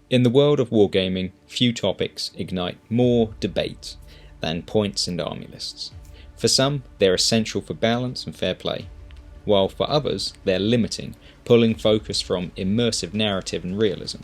In the world of wargaming, few topics ignite more debate than points and army lists. For some, they're essential for balance and fair play, while for others, they're limiting, pulling focus from immersive narrative and realism.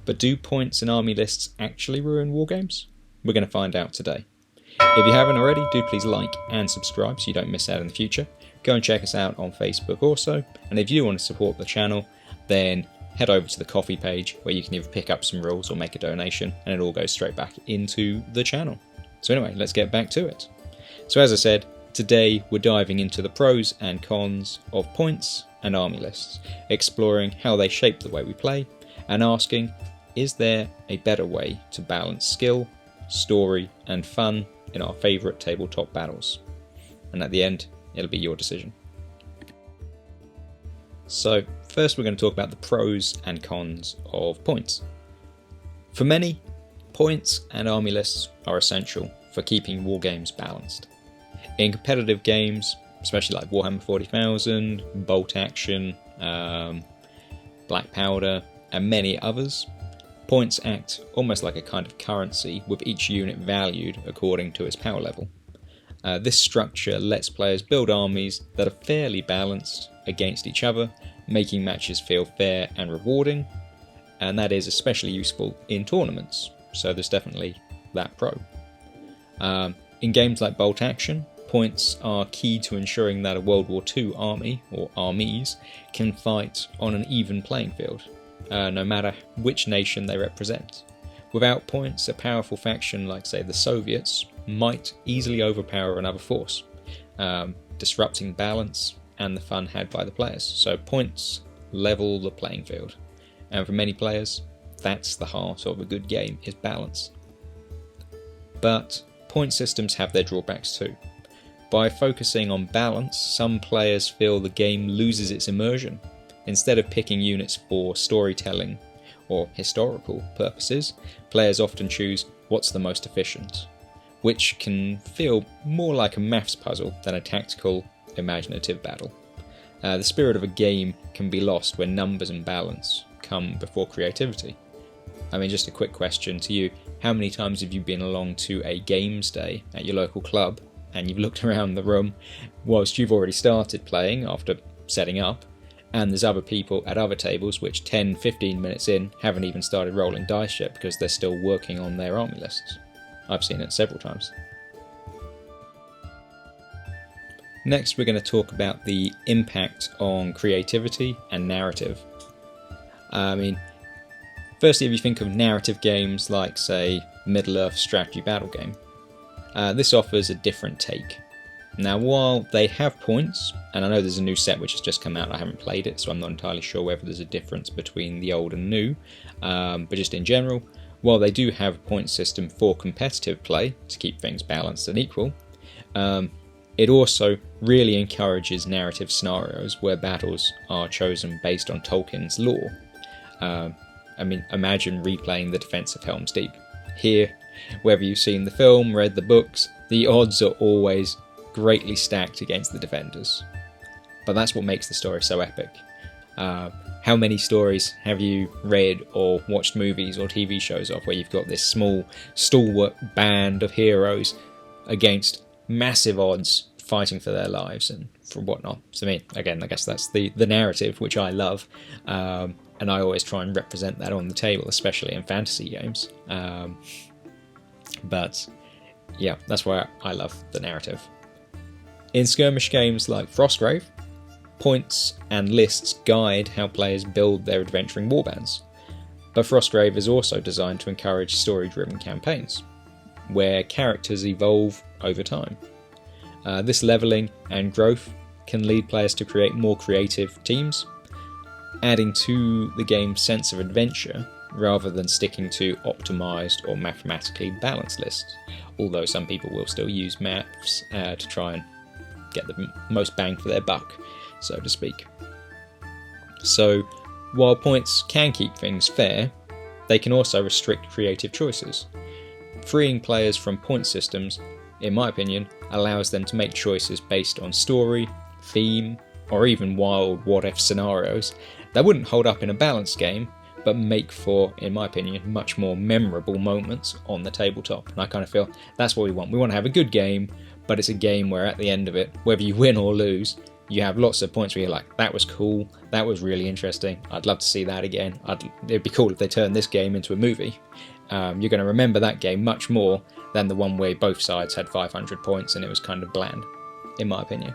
But do points and army lists actually ruin wargames? We're going to find out today. If you haven't already, do please like and subscribe so you don't miss out in the future. Go and check us out on Facebook also, and if you want to support the channel, then head over to the Ko-fi page where you can either pick up some rules or make a donation, and it all goes straight back into the channel. So anyway, let's get back to it. So as I said, today we're diving into the pros and cons of points and army lists, exploring how they shape the way we play, and asking, is there a better way to balance skill, story and fun in our favourite tabletop battles? And at the end, it'll be your decision. So first we're going to talk about the pros and cons of points. For many, points and army lists are essential for keeping wargames balanced. In competitive games, especially like Warhammer 40,000, Bolt Action, Black Powder and many others, points act almost like a kind of currency, with each unit valued according to its power level. This structure lets players build armies that are fairly balanced against each other, making matches feel fair and rewarding, and that is especially useful in tournaments, so there's definitely that pro. In games like Bolt Action, points are key to ensuring that a World War II army, or armies, can fight on an even playing field, no matter which nation they represent. Without points, a powerful faction like, say, the Soviets might easily overpower another force, disrupting balance and the fun had by the players. So points level the playing field, and for many players, that's the heart of a good game, is balance. But point systems have their drawbacks too. By focusing on balance, some players feel the game loses its immersion. Instead of picking units for storytelling or historical purposes, players often choose what's the most efficient, which can feel more like a maths puzzle than a tactical, imaginative battle. The spirit of a game can be lost when numbers and balance come before creativity. I mean, just a quick question to you: how many times have you been along to a games day at your local club and you've looked around the room whilst you've already started playing after setting up, and there's other people at other tables which 10-15 minutes in haven't even started rolling dice yet because they're still working on their army lists? I've seen it several times. Next, we're going to talk about the impact on creativity and narrative. I mean, firstly, if you think of narrative games like, say, Middle-earth strategy battle game, this offers a different take. Now, while they have points, and I know there's a new set which has just come out, I haven't played it, so I'm not entirely sure whether there's a difference between the old and new, but just in general, while they do have a point system for competitive play to keep things balanced and equal, it also really encourages narrative scenarios where battles are chosen based on Tolkien's lore. I mean, imagine replaying the Defense of Helm's Deep. Here, whether you've seen the film, read the books, the odds are always greatly stacked against the defenders. But that's what makes the story so epic. How many stories have you read or watched movies or TV shows of where you've got this small, stalwart band of heroes against massive odds fighting for their lives and for whatnot? So I mean, again, I guess that's the narrative, which I love, and I always try and represent that on the table, especially in fantasy games. But yeah, that's why I love the narrative. In skirmish games like Frostgrave, points and lists guide how players build their adventuring warbands. But Frostgrave is also designed to encourage story-driven campaigns, where characters evolve over time. This leveling and growth can lead players to create more creative teams, adding to the game's sense of adventure rather than sticking to optimised or mathematically balanced lists, although some people will still use maths to try and get the most bang for their buck, so to speak. So, while points can keep things fair, they can also restrict creative choices. Freeing players from point systems, in my opinion, allows them to make choices based on story, theme, or even wild what-if scenarios that wouldn't hold up in a balanced game, but make for, in my opinion, much more memorable moments on the tabletop. And I kind of feel that's what we want. We want to have a good game, but it's a game where at the end of it, whether you win or lose, you have lots of points where you're like, that was cool, that was really interesting, I'd love to see that again. It'd be cool if they turned this game into a movie. You're going to remember that game much more than the one where both sides had 500 points and it was kind of bland, in my opinion.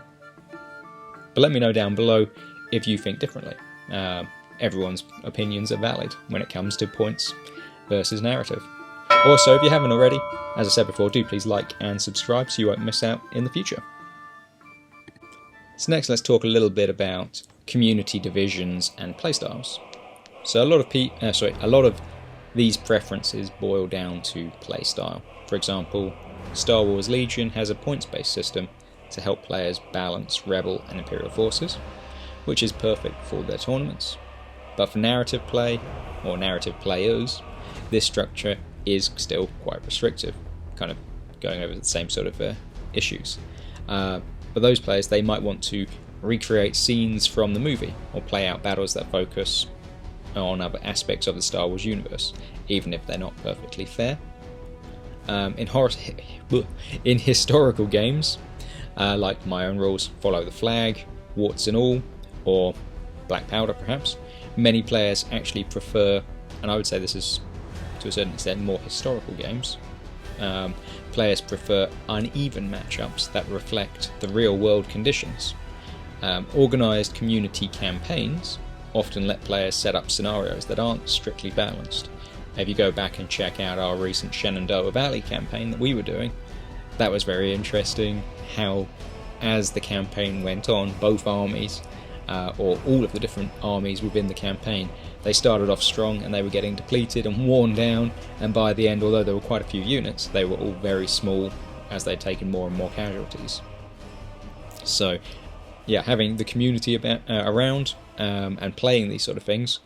But let me know down below if you think differently. Everyone's opinions are valid when it comes to points versus narrative. Also, if you haven't already, as I said before, do please like and subscribe so you won't miss out in the future. So next, let's talk a little bit about community divisions and playstyles. So a lot of these preferences boil down to playstyle. For example, Star Wars Legion has a points-based system to help players balance Rebel and Imperial forces, which is perfect for their tournaments. But for narrative play, or narrative players, this structure is still quite restrictive, kind of going over the same sort of issues. For those players, they might want to recreate scenes from the movie, or play out battles that focus on other aspects of the Star Wars universe, even if they're not perfectly fair. In historical games, like My Own Rules, Follow the Flag, Warts and All, or Black Powder perhaps, many players actually prefer, and I would say this is to a certain extent more historical games, players prefer uneven matchups that reflect the real world conditions. Organised community campaigns often let players set up scenarios that aren't strictly balanced. If you go back and check out our recent Shenandoah Valley campaign that we were doing, that was very interesting how, as the campaign went on, both armies, or all of the different armies within the campaign, they started off strong and they were getting depleted and worn down, and by the end, although there were quite a few units, they were all very small as they'd taken more and more casualties. So yeah, having the community around and playing these sort of things,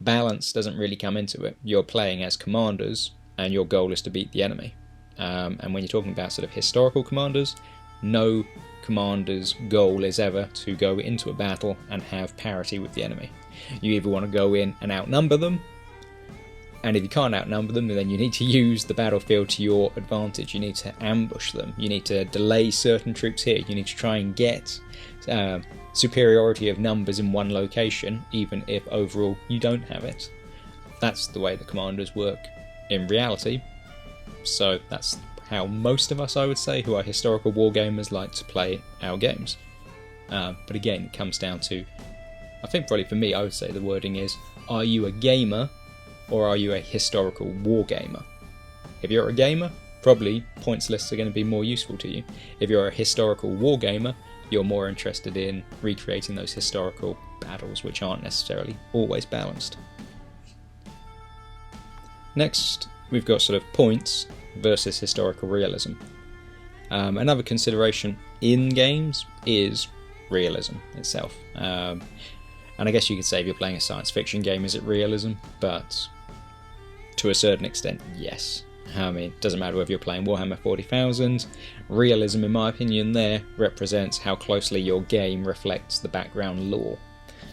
balance doesn't really come into it. You're playing as commanders and your goal is to beat the enemy. And when you're talking about sort of historical commanders, no commander's goal is ever to go into a battle and have parity with the enemy. You either want to go in and outnumber them, and if you can't outnumber them, then you need to use the battlefield to your advantage. You need to ambush them, you need to delay certain troops here, you need to try and get superiority of numbers in one location, even if overall you don't have it. That's the way the commanders work in reality, so that's how most of us, I would say, who are historical wargamers like to play our games. But again, it comes down to, I think probably for me, I would say the wording is, are you a gamer or are you a historical wargamer? If you're a gamer, probably points lists are going to be more useful to you. If you're a historical wargamer, you're more interested in recreating those historical battles which aren't necessarily always balanced. Next, we've got sort of points versus historical realism. Another consideration in games is realism itself. And I guess you could say if you're playing a science fiction game, is it realism? But to a certain extent, yes. I mean, it doesn't matter whether you're playing Warhammer 40,000, realism, in my opinion, there represents how closely your game reflects the background lore.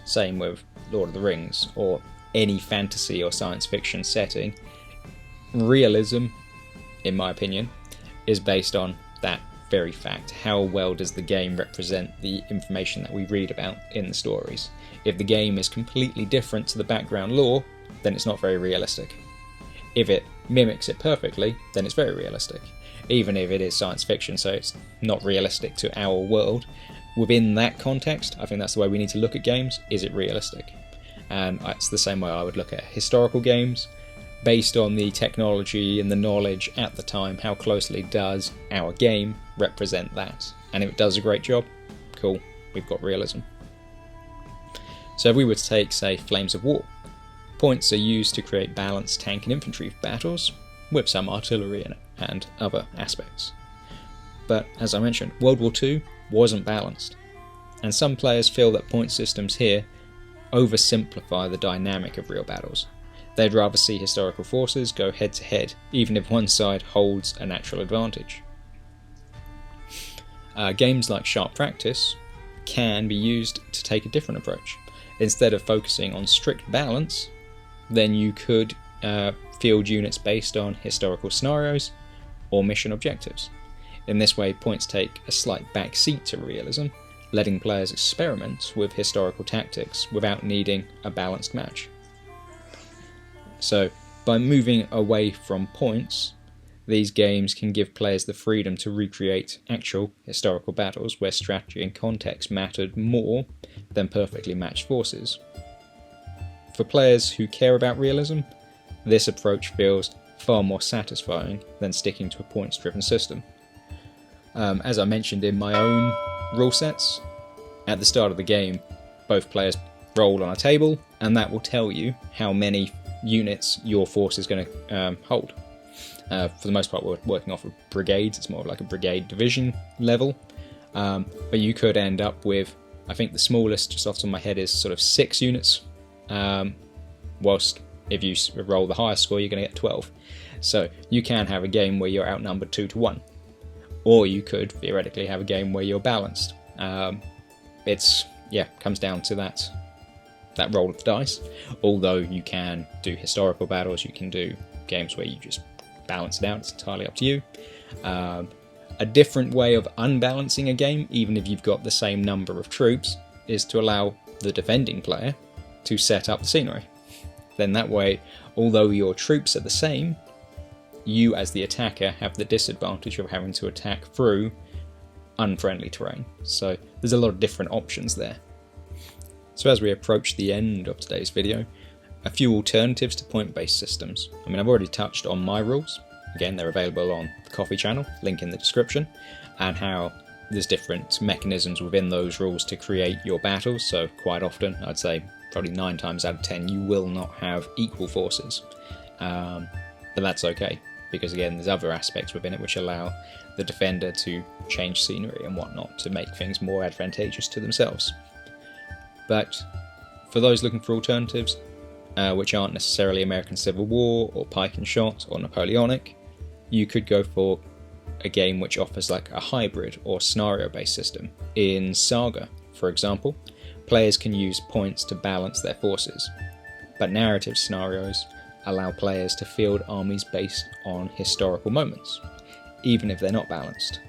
Same with Lord of the Rings, or any fantasy or science fiction setting. Realism, in my opinion, is based on that very fact. How well does the game represent the information that we read about in the stories? If the game is completely different to the background lore, then it's not very realistic. If it mimics it perfectly, then it's very realistic. Even if it is science fiction, so it's not realistic to our world, within that context, I think that's the way we need to look at games. Is it realistic? And it's the same way I would look at historical games. Based on the technology and the knowledge at the time, how closely does our game represent that? And if it does a great job, cool, we've got realism. So if we were to take, say, Flames of War, points are used to create balanced tank and infantry battles, with some artillery in it and other aspects. But as I mentioned, World War II wasn't balanced, and some players feel that point systems here oversimplify the dynamic of real battles. They'd rather see historical forces go head to head, even if one side holds a natural advantage. Games like Sharpe Practice can be used to take a different approach. Instead of focusing on strict balance, then you could field units based on historical scenarios or mission objectives. In this way, points take a slight backseat to realism, letting players experiment with historical tactics without needing a balanced match. So, by moving away from points, these games can give players the freedom to recreate actual historical battles where strategy and context mattered more than perfectly matched forces. For players who care about realism, this approach feels far more satisfying than sticking to a points-driven system. As I mentioned in my own rule sets, at the start of the game, both players roll on a table, and that will tell you how many units your force is going to hold. For the most part, we're working off of brigades. It's more like a brigade division level. But you could end up with, I think the smallest, just off the top of my head, is sort of 6 units. Whilst if you roll the highest score, you're going to get 12. So you can have a game where you're outnumbered 2-1. Or you could theoretically have a game where you're balanced. Comes down to that roll of the dice. Although you can do historical battles, you can do games where you just balance it out. It's entirely up to you. A different way of unbalancing a game, even if you've got the same number of troops, is to allow the defending player to set up the scenery. Then that way, although your troops are the same, you as the attacker have the disadvantage of having to attack through unfriendly terrain. So there's a lot of different options there. So as we approach the end of today's video, a few alternatives to point-based systems. I mean, I've already touched on my rules. Again, they're available on the Coffee channel, link in the description, and how there's different mechanisms within those rules to create your battles. So quite often, I'd say probably 9 times out of 10, you will not have equal forces. But that's okay, because again, there's other aspects within it which allow the defender to change scenery and whatnot to make things more advantageous to themselves. But for those looking for alternatives, which aren't necessarily American Civil War or Pike and Shot or Napoleonic, you could go for a game which offers like a hybrid or scenario-based system. In Saga, for example, players can use points to balance their forces, but narrative scenarios allow players to field armies based on historical moments, even if they're not balanced.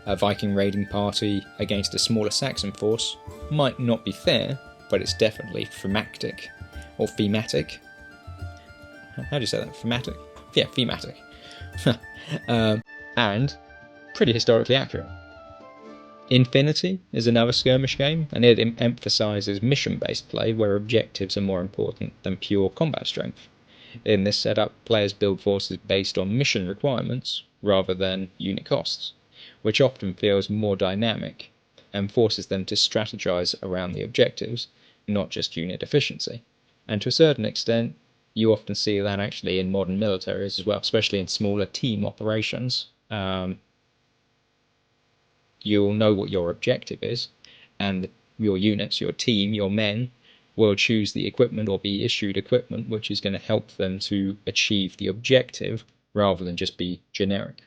A Viking raiding party against a smaller Saxon force might not be fair, but it's definitely thematic. Or thematic. How do you say that? Thematic? Yeah, thematic. And pretty historically accurate. Infinity is another skirmish game, and it emphasises mission-based play where objectives are more important than pure combat strength. In this setup, players build forces based on mission requirements rather than unit costs, which often feels more dynamic and forces them to strategize around the objectives, not just unit efficiency. And to a certain extent, you often see that actually in modern militaries as well, especially in smaller team operations. You'll know what your objective is, and your units, your team, your men will choose the equipment or be issued equipment which is going to help them to achieve the objective rather than just be generic.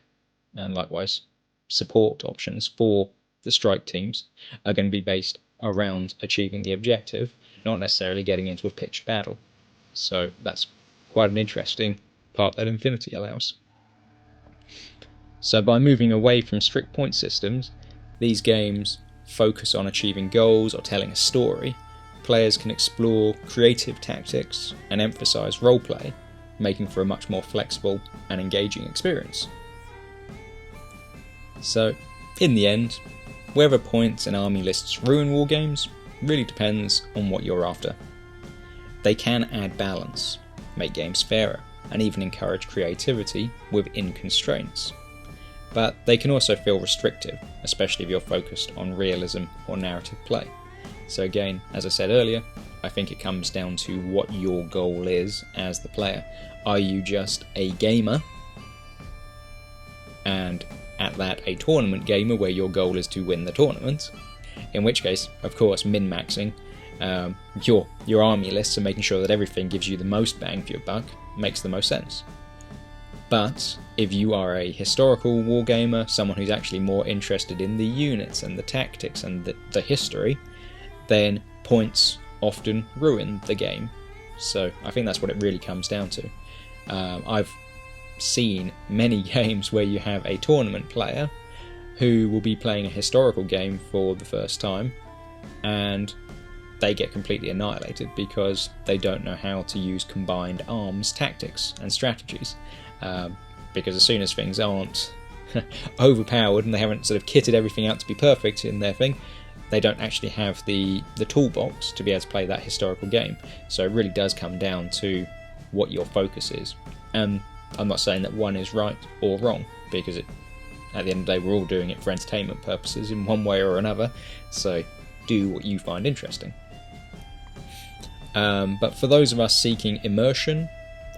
And likewise, support options for the strike teams are going to be based around achieving the objective, not necessarily getting into a pitched battle. So that's quite an interesting part that Infinity allows. So by moving away from strict point systems, these games focus on achieving goals or telling a story. Players can explore creative tactics and emphasize roleplay, making for a much more flexible and engaging experience. So, in the end, whether points and army lists ruin wargames really depends on what you're after. They can add balance, make games fairer, and even encourage creativity within constraints. But they can also feel restrictive, especially if you're focused on realism or narrative play. So again, as I said earlier, I think it comes down to what your goal is as the player. Are you just a gamer, and at that a tournament gamer where your goal is to win the tournament? In which case, of course, min-maxing your army lists and making sure that everything gives you the most bang for your buck makes the most sense. But if you are a historical wargamer, someone who's actually more interested in the units and the tactics and the history, then points often ruin the game So I think that's what it really comes down to. I've seen many games where you have a tournament player who will be playing a historical game for the first time, and they get completely annihilated because they don't know how to use combined arms tactics and strategies. Because as soon as things aren't overpowered and they haven't sort of kitted everything out to be perfect in their thing, they don't actually have the toolbox to be able to play that historical game. So it really does come down to what your focus is. And I'm not saying that one is right or wrong, because at the end of the day we're all doing it for entertainment purposes in one way or another, so do what you find interesting. But for those of us seeking immersion,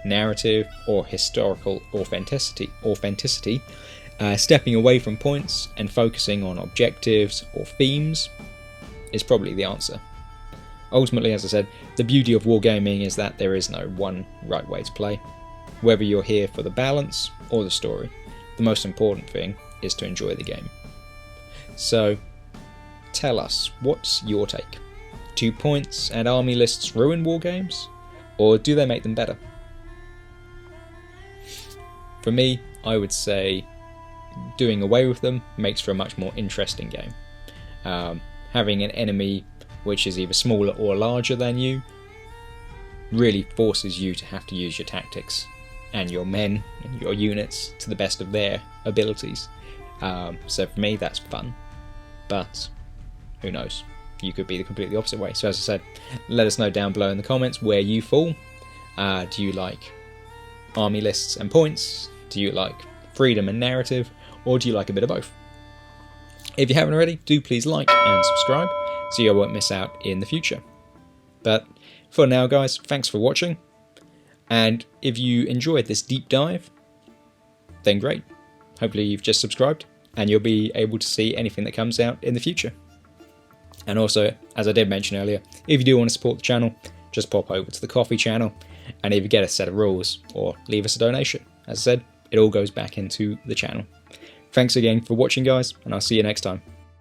narrative, or historical authenticity, stepping away from points and focusing on objectives or themes is probably the answer. Ultimately, as I said, the beauty of wargaming is that there is no one right way to play. Whether you're here for the balance or the story, the most important thing is to enjoy the game. So, tell us, what's your take? Do points and army lists ruin wargames, or do they make them better? For me, I would say doing away with them makes for a much more interesting game. Having an enemy which is either smaller or larger than you really forces you to have to use your tactics and your men and your units to the best of their abilities. So for me, that's fun, but who knows? You could be the completely opposite way. So as I said, let us know down below in the comments where you fall. Do you like army lists and points? Do you like freedom and narrative? Or do you like a bit of both? If you haven't already, do please like and subscribe so you won't miss out in the future. But for now, guys, thanks for watching. And if you enjoyed this deep dive, then great. Hopefully you've just subscribed and you'll be able to see anything that comes out in the future. And also, as I did mention earlier, if you do want to support the channel, just pop over to the coffee channel and either get a set of rules or leave us a donation. As I said, it all goes back into the channel. Thanks again for watching, guys, and I'll see you next time.